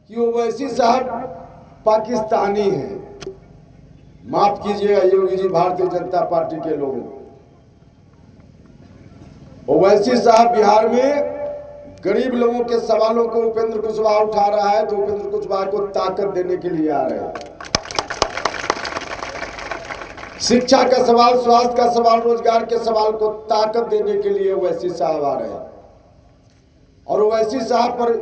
कि ओवैसी साहब पाकिस्तानी हैं। माफ कीजिएगा योगी जी, भारतीय जनता पार्टी के लोगों, ओवैसी साहब बिहार में गरीब लोगों के सवालों को उपेंद्र कुशवाहा उठा रहा है, तो उपेंद्र कुशवाहा को ताकत देने के लिए आ रहे हैं। शिक्षा का सवाल, स्वास्थ्य का सवाल, रोजगार के सवाल को ताकत देने के लिए ओवैसी साहब आ रहे हैं। और ओवैसी साहब पर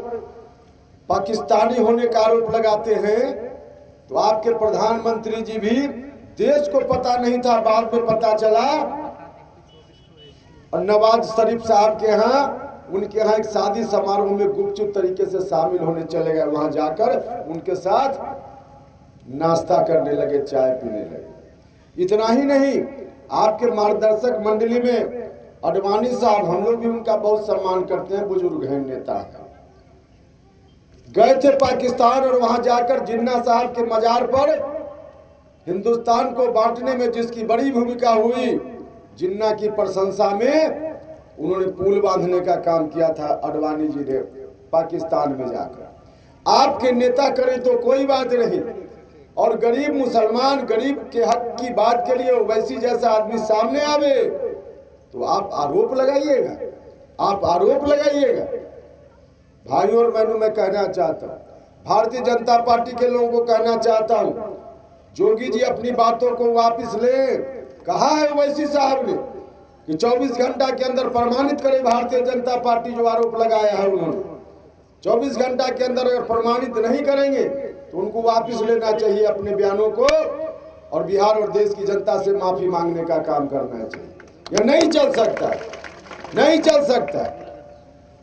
पाकिस्तानी होने का आरोप लगाते हैं, तो आपके प्रधानमंत्री जी भी, देश को पता नहीं था, बाद में पता चला। और नवाज शरीफ साहब के यहाँ, उनके यहाँ एक शादी समारोह में गुपचुप तरीके से शामिल होने चले गए। वहां जाकर उनके साथ नाश्ता करने लगे, चाय पीने लगे। इतना ही नहीं, आपके मार्गदर्शक मंडली में अडवाणी साहब, हम लोग भी उनका बहुत सम्मान करते हैं, बुजुर्ग हैं, नेता हैं, गए थे पाकिस्तान। और वहां जाकर जिन्ना साहब के मजार पर हिंदुस्तान को बांटने में जिसकी बड़ी भूमिका हुई, जिन्ना की प्रशंसा में उन्होंने पुल बांधने का काम किया था अडवाणी जी ने पाकिस्तान में जाकर। आपके नेता करें तो कोई बात नहीं, और गरीब मुसलमान, गरीब के हक की बात के लिए ओवैसी जैसा आदमी सामने आवे तो आप आरोप लगाइएगा, आप आरोप लगाइएगा। भाइयों और बहनों, मैं कहना चाहता हूँ, भारतीय जनता पार्टी के लोगों को कहना चाहता हूँ, जोगी जी अपनी बातों को वापस ले। कहा है ओवैसी साहब ने कि 24 घंटा के अंदर प्रमाणित करे भारतीय जनता पार्टी जो आरोप लगाया है उन्होंने। 24 घंटा के अंदर अगर प्रमाणित नहीं करेंगे तो उनको वापस लेना चाहिए अपने बयानों को, और बिहार और देश की जनता से माफी मांगने का काम करना चाहिए। यह नहीं चल सकता, नहीं चल सकता।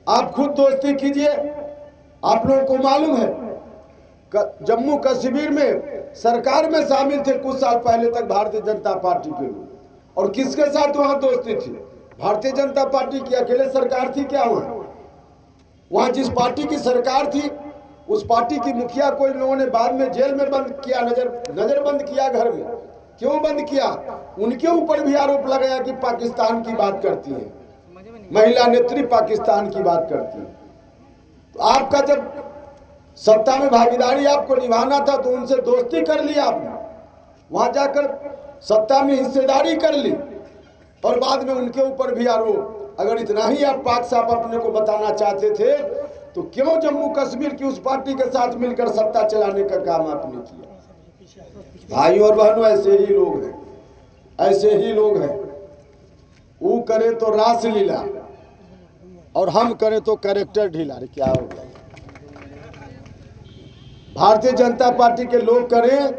आप खुद दोस्ती कीजिए। आप लोगों को मालूम है जम्मू कश्मीर में सरकार में शामिल थे कुछ साल पहले तक भारतीय जनता पार्टी के लोग, और किसके साथ वहां दोस्ती थी? भारतीय जनता पार्टी की अकेले सरकार थी क्या? वहां जिस पार्टी की सरकार थी उस पार्टी की मुखिया को इन लोगों ने बाद में जेल में बंद किया, नजरबंद किया घर में। क्यों बंद किया? उनके ऊपर भी आरोप लगाया कि पाकिस्तान की बात करती है, महिला नेत्री पाकिस्तान की बात करती है। तो आपका जब सत्ता में भागीदारी आपको निभाना था तो उनसे दोस्ती कर ली आपने, वहां जाकर सत्ता में हिस्सेदारी कर ली, और बाद में उनके ऊपर भी आरोप। अगर इतना ही आप पाक साहब अपने को बताना चाहते थे तो क्यों जम्मू कश्मीर की उस पार्टी के साथ मिलकर सत्ता चलाने का काम आपने किया? भाइयों और बहनों, ऐसे ही लोग हैं, ऐसे ही लोग हैं। वो करे तो रासलीला और हम करें तो कैरेक्टर ढीला। क्या हो गया? भारतीय जनता पार्टी के लोग करें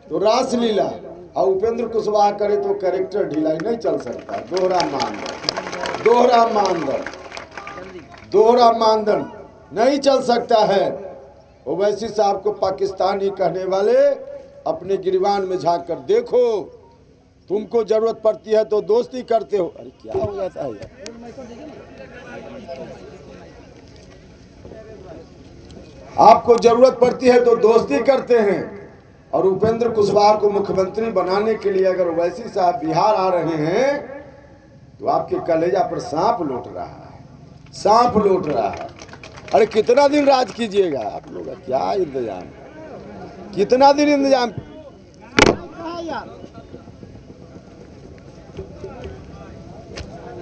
तो रासलीला और उपेंद्र कुशवाहा करे तो कैरेक्टर ढीला। नहीं चल सकता। दोहरा मानदंड, दोहरा मानदंड, दोहरा मानदंड नहीं चल सकता है। ओवैसी साहब को पाकिस्तानी कहने वाले अपने गिरबान में झांक कर देखो। तुमको जरूरत पड़ती है तो दोस्ती करते हो। अरे क्या हो जाता है? आपको जरूरत पड़ती है तो दोस्ती करते हैं, और उपेंद्र कुशवाहा को मुख्यमंत्री बनाने के लिए अगर ओवैसी साहब बिहार आ रहे हैं तो आपके कलेजा पर सांप लौट रहा है, सांप लौट रहा है। अरे कितना दिन राज कीजिएगा आप लोग? क्या इंतजाम, कितना दिन इंतजाम?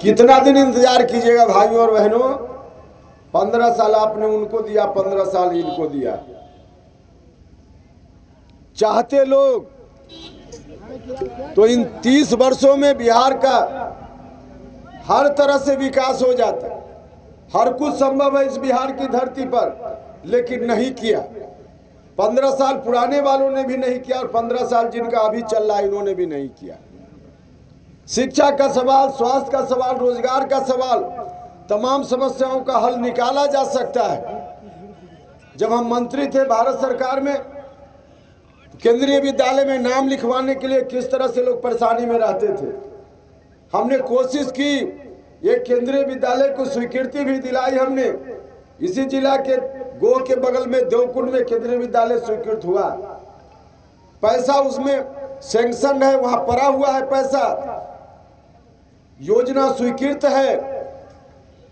कितना दिन इंतजार कीजिएगा भाइयों और बहनों? 15 साल आपने उनको दिया, 15 साल इनको दिया। चाहते लोग तो इन 30 वर्षों में बिहार का हर तरह से विकास हो जाता, हर कुछ संभव है इस बिहार की धरती पर, लेकिन नहीं किया। 15 साल पुराने वालों ने भी नहीं किया, और 15 साल जिनका अभी चल रहा है इन्होंने भी नहीं किया। शिक्षा का सवाल, स्वास्थ्य का सवाल, रोजगार का सवाल, तमाम समस्याओं का हल निकाला जा सकता है। जब हम मंत्री थे भारत सरकार में, केंद्रीय विद्यालय में नाम लिखवाने के लिए किस तरह से लोग परेशानी में रहते थे। हमने कोशिश की, एक केंद्रीय विद्यालय को स्वीकृति भी दिलाई हमने। इसी जिला के गो के बगल में देवकुंड में केंद्रीय विद्यालय स्वीकृत हुआ। पैसा उसमें सैंक्शन है, वहां पड़ा हुआ है पैसा, योजना स्वीकृत है।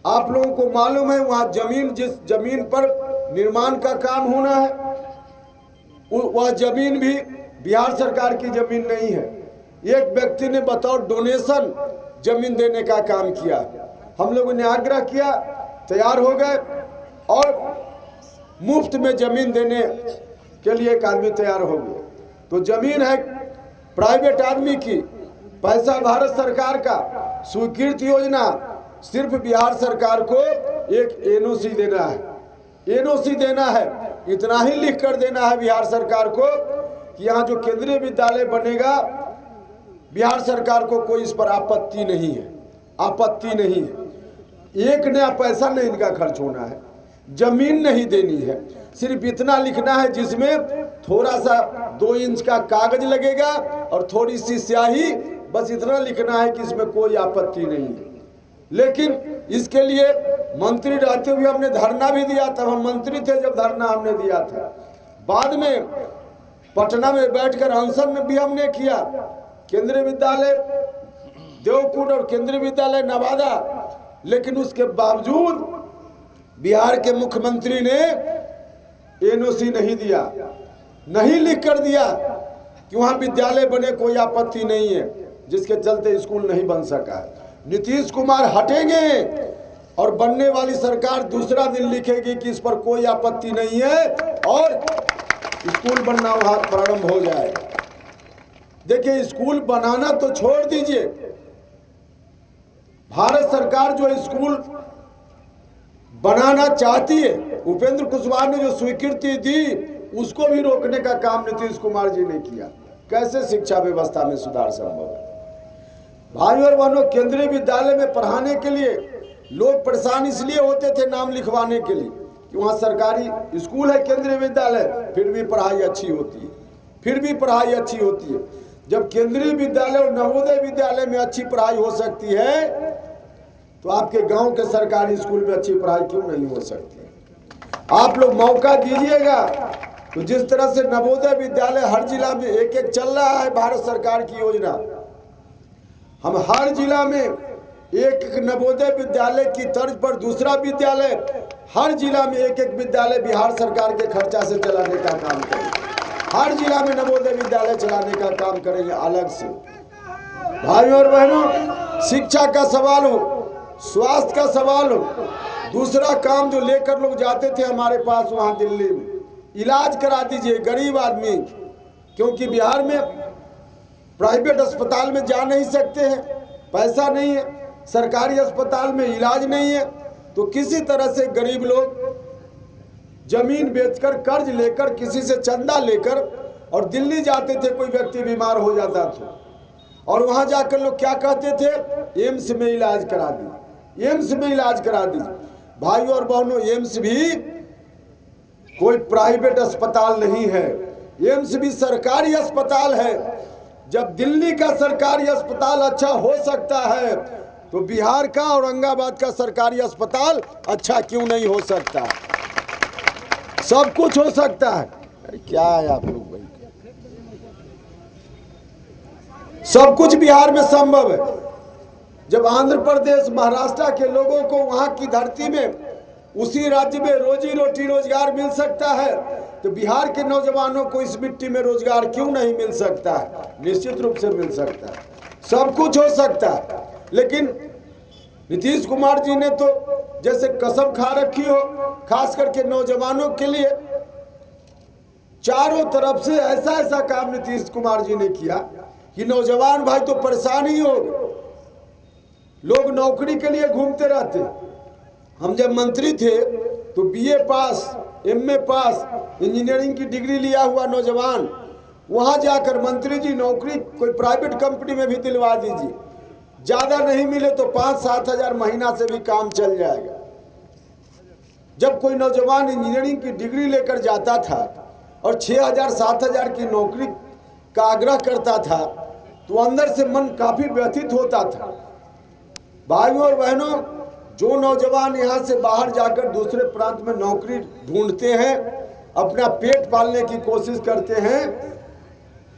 आप लोगों को मालूम है वहां जमीन, जिस जमीन पर निर्माण का काम होना है, वह जमीन भी बिहार सरकार की जमीन नहीं है। एक व्यक्ति ने बतौर डोनेशन जमीन देने का काम किया। हम लोगों ने आग्रह किया, तैयार हो गए और मुफ्त में जमीन देने के लिए एक आदमी तैयार हो गया। तो जमीन है प्राइवेट आदमी की, पैसा भारत सरकार का, स्वीकृत योजना, सिर्फ बिहार सरकार को एक एनओसी देना है, एनओसी देना है। इतना ही लिख कर देना है बिहार सरकार को कि यहाँ जो केंद्रीय विद्यालय बनेगा बिहार सरकार को कोई इस पर आपत्ति नहीं है, आपत्ति नहीं है। एक नया पैसा नहीं इनका खर्च होना है, जमीन नहीं देनी है, सिर्फ इतना लिखना है जिसमें थोड़ा सा 2 इंच का कागज लगेगा और थोड़ी सी स्याही, बस इतना लिखना है कि इसमें कोई आपत्ति नहीं है। लेकिन इसके लिए मंत्री रहते हुए हमने धरना भी दिया था, हम मंत्री थे जब धरना हमने दिया था। बाद में पटना में बैठकर अनशन भी हमने किया, केंद्रीय विद्यालय देवकुंड और केंद्रीय विद्यालय नवादा। लेकिन उसके बावजूद बिहार के मुख्यमंत्री ने एनओसी नहीं दिया, नहीं लिख कर दिया कि वहाँ विद्यालय बने, कोई आपत्ति नहीं है, जिसके चलते स्कूल नहीं बन सका है। नीतीश कुमार हटेंगे और बनने वाली सरकार दूसरा दिन लिखेगी कि इस पर कोई आपत्ति नहीं है और स्कूल बनना वहाँ प्रारंभ हो जाएगा। देखिए, स्कूल बनाना तो छोड़ दीजिए, भारत सरकार जो स्कूल बनाना चाहती है, उपेंद्र कुशवाहा ने जो स्वीकृति दी उसको भी रोकने का काम नीतीश कुमार जी ने किया। कैसे शिक्षा व्यवस्था में सुधार संभव है? भाई और बहनों, केंद्रीय विद्यालय में पढ़ाने के लिए लोग परेशान इसलिए होते थे नाम लिखवाने के लिए कि वहाँ सरकारी स्कूल है, केंद्रीय विद्यालय, फिर भी पढ़ाई अच्छी होती है, फिर भी पढ़ाई अच्छी होती है। जब केंद्रीय विद्यालय और नवोदय विद्यालय में अच्छी पढ़ाई हो सकती है तो आपके गांव के सरकारी स्कूल में अच्छी पढ़ाई क्यों नहीं हो सकती? आप लोग मौका दीजिएगा। तो जिस तरह से नवोदय विद्यालय हर जिला में एक एक चल रहा है, भारत सरकार की योजना, हम हर जिला में एक एक नवोदय विद्यालय की तर्ज पर दूसरा विद्यालय, हर जिला में एक एक विद्यालय बिहार सरकार के खर्चा से चलाने का काम करेंगे। हर जिला में नवोदय विद्यालय चलाने का काम करेंगे अलग से। भाइयों और बहनों, शिक्षा का सवाल हो, स्वास्थ्य का सवाल हो, दूसरा काम जो लेकर लोग जाते थे हमारे पास वहाँ दिल्ली में, इलाज करा दीजिए गरीब आदमी, क्योंकि बिहार में प्राइवेट अस्पताल में जा नहीं सकते हैं, पैसा नहीं है, सरकारी अस्पताल में इलाज नहीं है, तो किसी तरह से गरीब लोग जमीन बेचकर, कर्ज लेकर, किसी से चंदा लेकर और दिल्ली जाते थे। कोई व्यक्ति बीमार हो जाता था और वहां जाकर लोग क्या कहते थे, एम्स में इलाज करा दीजिए, एम्स में इलाज करा दीजिए। भाइयों और बहनों, एम्स भी कोई प्राइवेट अस्पताल नहीं है, एम्स भी सरकारी अस्पताल है। जब दिल्ली का सरकारी अस्पताल अच्छा हो सकता है तो बिहार का औरंगाबाद का सरकारी अस्पताल अच्छा क्यों नहीं हो सकता? सब कुछ हो सकता है। अरे क्या है आप लोग भाई, सब कुछ बिहार में संभव है। जब आंध्र प्रदेश, महाराष्ट्र के लोगों को वहां की धरती में, उसी राज्य में रोजी रोटी रोजगार मिल सकता है, तो बिहार के नौजवानों को इस मिट्टी में रोजगार क्यों नहीं मिल सकता है? निश्चित रूप से मिल सकता है, सब कुछ हो सकता है। लेकिन नीतीश कुमार जी ने तो जैसे कसम खा रखी हो, खास करके नौजवानों के लिए, चारों तरफ से ऐसा ऐसा काम नीतीश कुमार जी ने किया कि नौजवान भाई तो परेशान ही हो गए। लोग नौकरी के लिए घूमते रहते। हम जब मंत्री थे तो बीए पास, एमए पास, इंजीनियरिंग की डिग्री लिया हुआ नौजवान, वहां जाकर मंत्री जी नौकरी कोई प्राइवेट कंपनी में भी दिलवा दीजिए, ज़्यादा नहीं मिले तो 5-7 हज़ार महीना से भी काम चल जाएगा। जब कोई नौजवान इंजीनियरिंग की डिग्री लेकर जाता था और 6,000-7 हज़ार की नौकरी का आग्रह करता था तो अंदर से मन काफ़ी व्यथित होता था। भाइयों और बहनों, जो नौजवान यहाँ से बाहर जाकर दूसरे प्रांत में नौकरी ढूंढते हैं, अपना पेट पालने की कोशिश करते हैं,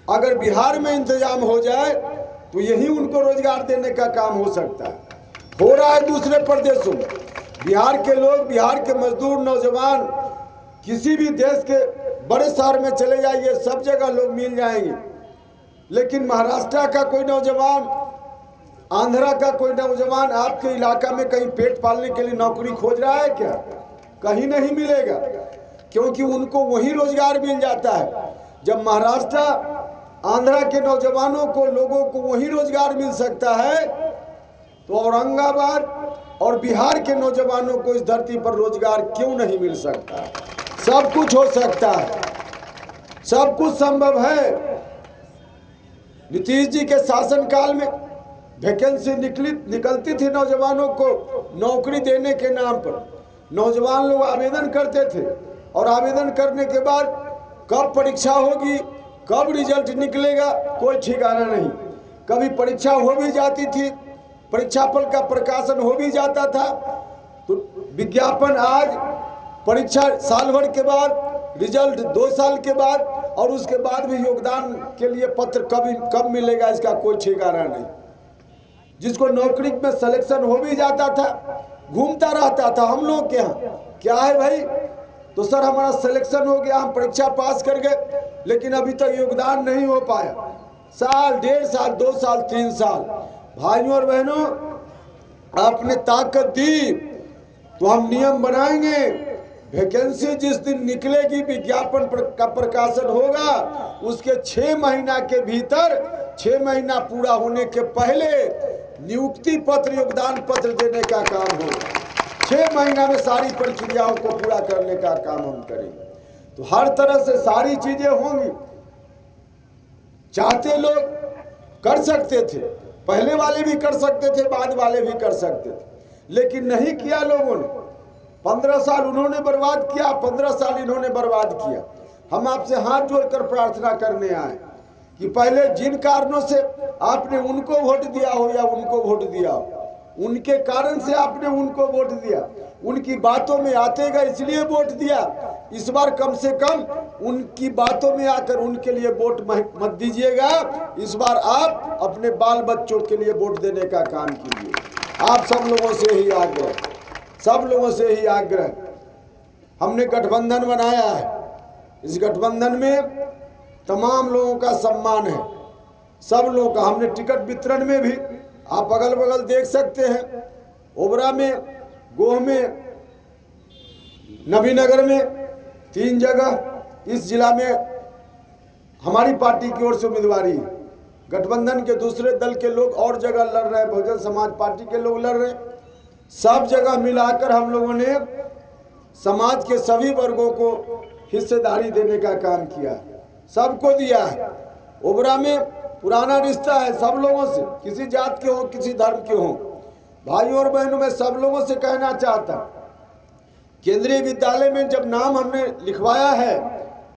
अगर बिहार में इंतजाम हो जाए तो यही उनको रोजगार देने का काम हो सकता है। हो रहा है दूसरे प्रदेशों में। बिहार के लोग, बिहार के मजदूर नौजवान किसी भी देश के बड़े शहर में चले जाइए, सब जगह लोग मिल जाएंगे, लेकिन महाराष्ट्र का कोई नौजवान, आंध्रा का कोई नौजवान आपके इलाका में कहीं पेट पालने के लिए नौकरी खोज रहा है क्या? कहीं नहीं मिलेगा, क्योंकि उनको वही रोजगार मिल जाता है। जब महाराष्ट्र आंध्रा के नौजवानों को, लोगों को वही रोजगार मिल सकता है, तो औरंगाबाद और बिहार के नौजवानों को इस धरती पर रोजगार क्यों नहीं मिल सकता? सब कुछ हो सकता है, सब कुछ संभव है। नीतीश जी के शासनकाल में वैकेंसी निकलती थी नौजवानों को नौकरी देने के नाम पर। नौजवान लोग आवेदन करते थे और आवेदन करने के बाद कब परीक्षा होगी, कब रिजल्ट निकलेगा, कोई ठिकाना नहीं। कभी परीक्षा हो भी जाती थी, परीक्षाफल का प्रकाशन हो भी जाता था, तो विज्ञापन आज, परीक्षा साल भर के बाद, रिजल्ट 2 साल के बाद, और उसके बाद भी योगदान के लिए पत्र कब मिलेगा इसका कोई ठिकाना नहीं। जिसको नौकरी में सिलेक्शन हो भी जाता था, घूमता रहता था हम लोग के यहाँ, क्या है भाई, तो सर हमारा सिलेक्शन हो गया, हम परीक्षा पास कर गए, लेकिन अभी तक योगदान नहीं हो पाया। साल, 1.5 साल, 2 साल, 3 साल। भाइयों और बहनों, आपने ताकत दी तो हम नियम बनाएंगे। वैकेंसी जिस दिन निकलेगी, विज्ञापन का प्रकाशन होगा, उसके 6 महीना के भीतर, 6 महीना पूरा होने के पहले नियुक्ति पत्र, योगदान पत्र देने का काम होगा। 6 महीना में सारी प्रक्रियाओं को पूरा करने का काम हम करेंगे। तो हर तरह से सारी चीजें होंगी। चाहते लोग कर सकते थे, पहले वाले भी कर सकते थे, बाद वाले भी कर सकते थे, लेकिन नहीं किया लोगों ने। 15 साल उन्होंने बर्बाद किया, 15 साल इन्होंने बर्बाद किया। हम आपसे हाथ जोड़कर प्रार्थना करने आए कि पहले जिन कारणों से आपने उनको वोट दिया हो या उनको वोट दिया हो, उनके कारण से आपने उनको वोट दिया, उनकी बातों में आते गए इसलिए वोट दिया। इस बार कम से कम उनकी बातों में आकर उनके लिए वोट मत दीजिएगा। इस बार आप अपने बाल बच्चों के लिए वोट देने का काम कीजिए। आप सब लोगों से ही आग्रह, सब लोगों से ही आग्रह। हमने गठबंधन बनाया है, इस गठबंधन में तमाम लोगों का सम्मान है, सब लोगों का। हमने टिकट वितरण में भी, आप अगल बगल देख सकते हैं, ओबरा में, गोह में, नबीनगर में, 3 जगह इस जिला में हमारी पार्टी की ओर से उम्मीदवारी है। गठबंधन के दूसरे दल के लोग और जगह लड़ रहे हैं, बहुजन समाज पार्टी के लोग लड़ रहे हैं। सब जगह मिलाकर हम लोगों ने समाज के सभी वर्गों को हिस्सेदारी देने का काम किया, सबको दिया है। ओबरा में पुराना रिश्ता है सब लोगों से, किसी जात के हो, किसी धर्म के हो। भाइयों और बहनों, मैं सब लोगों से कहना चाहता, केंद्रीय विद्यालय में जब नाम हमने लिखवाया है